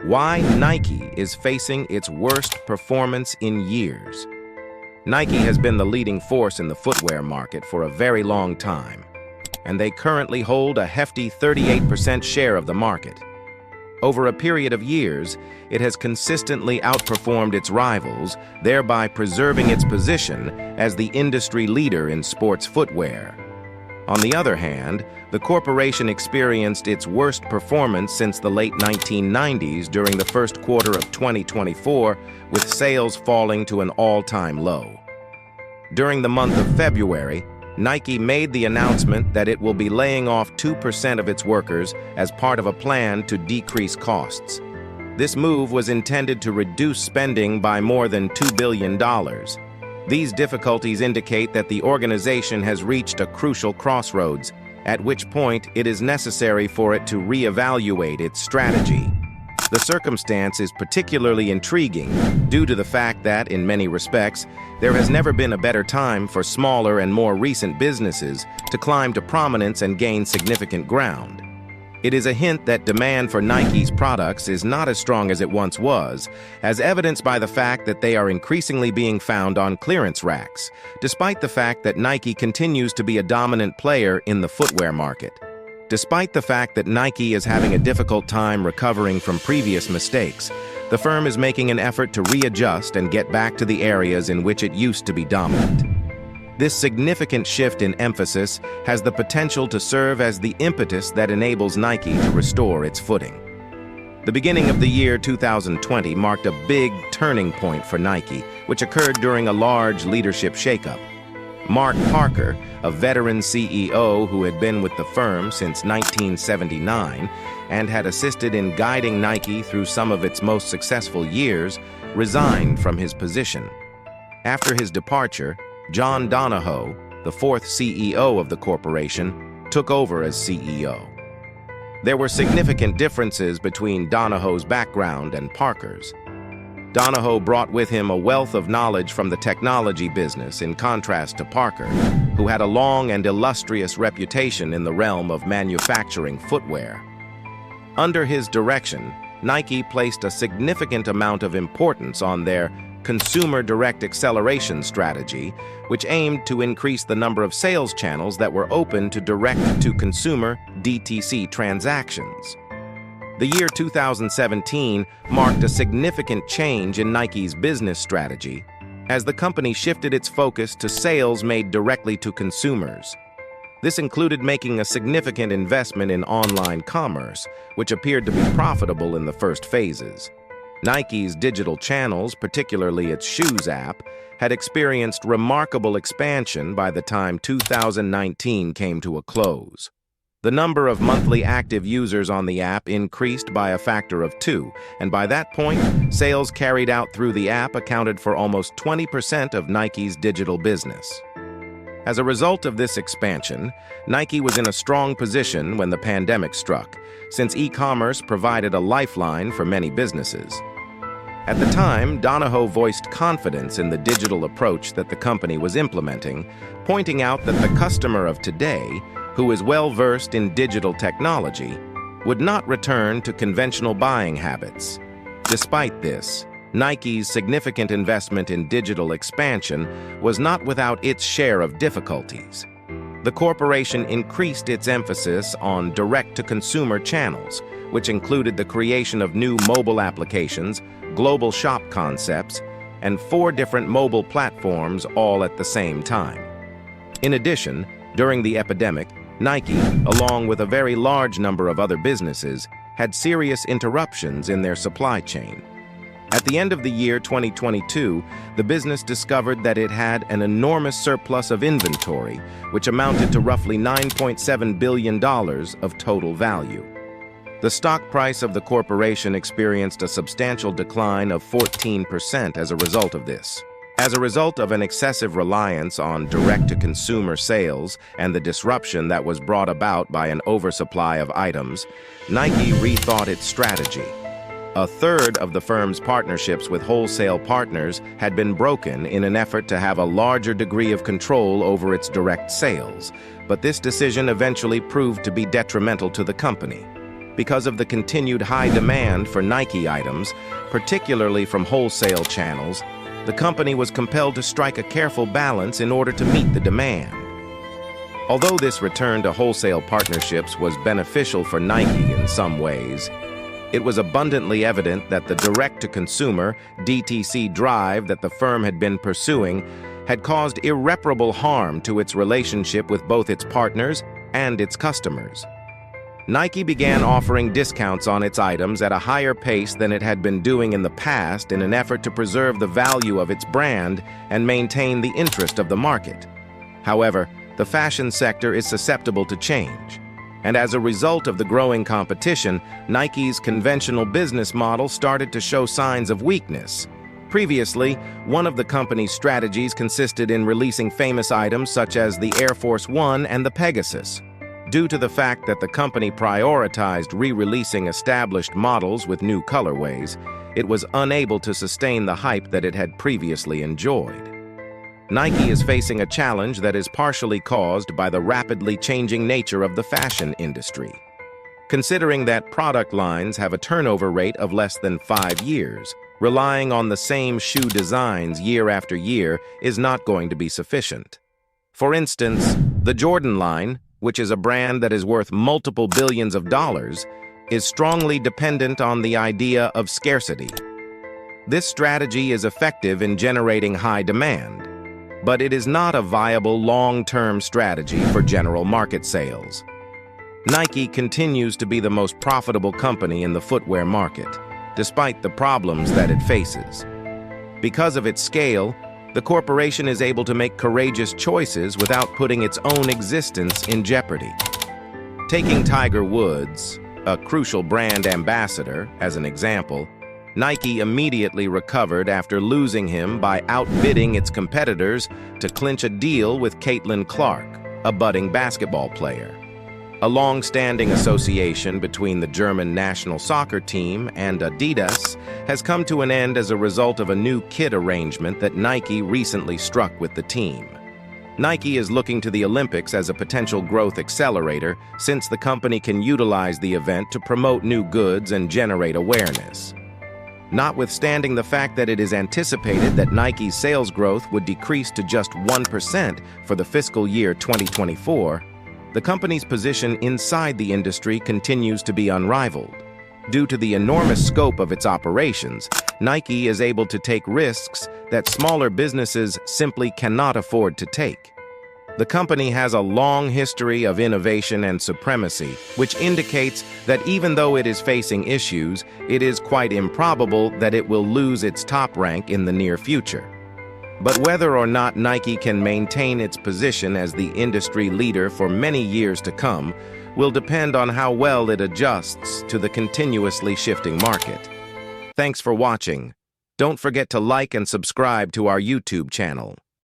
Why Nike is facing its worst performance in years. Nike has been the leading force in the footwear market for a very long time, and they currently hold a hefty 38% share of the market. Over a period of years, it has consistently outperformed its rivals, thereby preserving its position as the industry leader in sports footwear. On the other hand, the corporation experienced its worst performance since the late 1990s during the first quarter of 2024, with sales falling to an all-time low. During the month of February, Nike made the announcement that it will be laying off 2% of its workers as part of a plan to decrease costs. This move was intended to reduce spending by more than $2 billion. These difficulties indicate that the organization has reached a crucial crossroads, at which point it is necessary for it to reevaluate its strategy. The circumstance is particularly intriguing due to the fact that, in many respects, there has never been a better time for smaller and more recent businesses to climb to prominence and gain significant ground. It is a hint that demand for Nike's products is not as strong as it once was, as evidenced by the fact that they are increasingly being found on clearance racks, despite the fact that Nike continues to be a dominant player in the footwear market. Despite the fact that Nike is having a difficult time recovering from previous mistakes, the firm is making an effort to readjust and get back to the areas in which it used to be dominant. This significant shift in emphasis has the potential to serve as the impetus that enables Nike to restore its footing. The beginning of the year 2020 marked a big turning point for Nike, which occurred during a large leadership shakeup. Mark Parker, a veteran CEO who had been with the firm since 1979 and had assisted in guiding Nike through some of its most successful years, resigned from his position. After his departure, John Donahoe, the fourth CEO of the corporation, took over as CEO. There were significant differences between Donahoe's background and Parker's. Donahoe brought with him a wealth of knowledge from the technology business, in contrast to Parker, who had a long and illustrious reputation in the realm of manufacturing footwear. Under his direction, Nike placed a significant amount of importance on their consumer direct acceleration strategy, which aimed to increase the number of sales channels that were open to direct-to-consumer (DTC) transactions. The year 2017 marked a significant change in Nike's business strategy, as the company shifted its focus to sales made directly to consumers. This included making a significant investment in online commerce, which appeared to be profitable in the first phases. Nike's digital channels, particularly its Shoes app, had experienced remarkable expansion by the time 2019 came to a close. The number of monthly active users on the app increased by a factor of 2, and by that point, sales carried out through the app accounted for almost 20% of Nike's digital business. As a result of this expansion, Nike was in a strong position when the pandemic struck, since e-commerce provided a lifeline for many businesses. At the time, Donahoe voiced confidence in the digital approach that the company was implementing, pointing out that the customer of today, who is well-versed in digital technology, would not return to conventional buying habits. Despite this, Nike's significant investment in digital expansion was not without its share of difficulties. The corporation increased its emphasis on direct-to-consumer channels, which included the creation of new mobile applications, global shop concepts, and 4 different mobile platforms all at the same time. In addition, during the epidemic, Nike, along with a very large number of other businesses, had serious interruptions in their supply chain. At the end of the year 2022, the business discovered that it had an enormous surplus of inventory, which amounted to roughly $9.7 billion of total value. The stock price of the corporation experienced a substantial decline of 14% as a result of this. As a result of an excessive reliance on direct-to-consumer sales and the disruption that was brought about by an oversupply of items, Nike rethought its strategy. A third of the firm's partnerships with wholesale partners had been broken in an effort to have a larger degree of control over its direct sales, but this decision eventually proved to be detrimental to the company. Because of the continued high demand for Nike items, particularly from wholesale channels, the company was compelled to strike a careful balance in order to meet the demand. Although this return to wholesale partnerships was beneficial for Nike in some ways, it was abundantly evident that the direct-to-consumer (DTC) drive that the firm had been pursuing had caused irreparable harm to its relationship with both its partners and its customers. Nike began offering discounts on its items at a higher pace than it had been doing in the past in an effort to preserve the value of its brand and maintain the interest of the market. However, the fashion sector is susceptible to change, and as a result of the growing competition, Nike's conventional business model started to show signs of weakness. Previously, one of the company's strategies consisted in releasing famous items such as the Air Force One and the Pegasus. Due to the fact that the company prioritized re-releasing established models with new colorways, it was unable to sustain the hype that it had previously enjoyed. Nike is facing a challenge that is partially caused by the rapidly changing nature of the fashion industry. Considering that product lines have a turnover rate of less than 5 years, relying on the same shoe designs year after year is not going to be sufficient. For instance, the Jordan line, which is a brand that is worth multiple billions of dollars, is strongly dependent on the idea of scarcity. This strategy is effective in generating high demand, but it is not a viable long-term strategy for general market sales. Nike continues to be the most profitable company in the footwear market, despite the problems that it faces. Because of its scale, the corporation is able to make courageous choices without putting its own existence in jeopardy. Taking Tiger Woods, a crucial brand ambassador, as an example, Nike immediately recovered after losing him by outbidding its competitors to clinch a deal with Caitlin Clark, a budding basketball player. A long-standing association between the German national soccer team and Adidas has come to an end as a result of a new kit arrangement that Nike recently struck with the team. Nike is looking to the Olympics as a potential growth accelerator since the company can utilize the event to promote new goods and generate awareness. Notwithstanding the fact that it is anticipated that Nike's sales growth would decrease to just 1% for the fiscal year 2024, the company's position inside the industry continues to be unrivaled. Due to the enormous scope of its operations, Nike is able to take risks that smaller businesses simply cannot afford to take. The company has a long history of innovation and supremacy, which indicates that even though it is facing issues, it is quite improbable that it will lose its top rank in the near future. But whether or not Nike can maintain its position as the industry leader for many years to come will depend on how well it adjusts to the continuously shifting market. Thanks for watching. Don't forget to like and subscribe to our YouTube channel.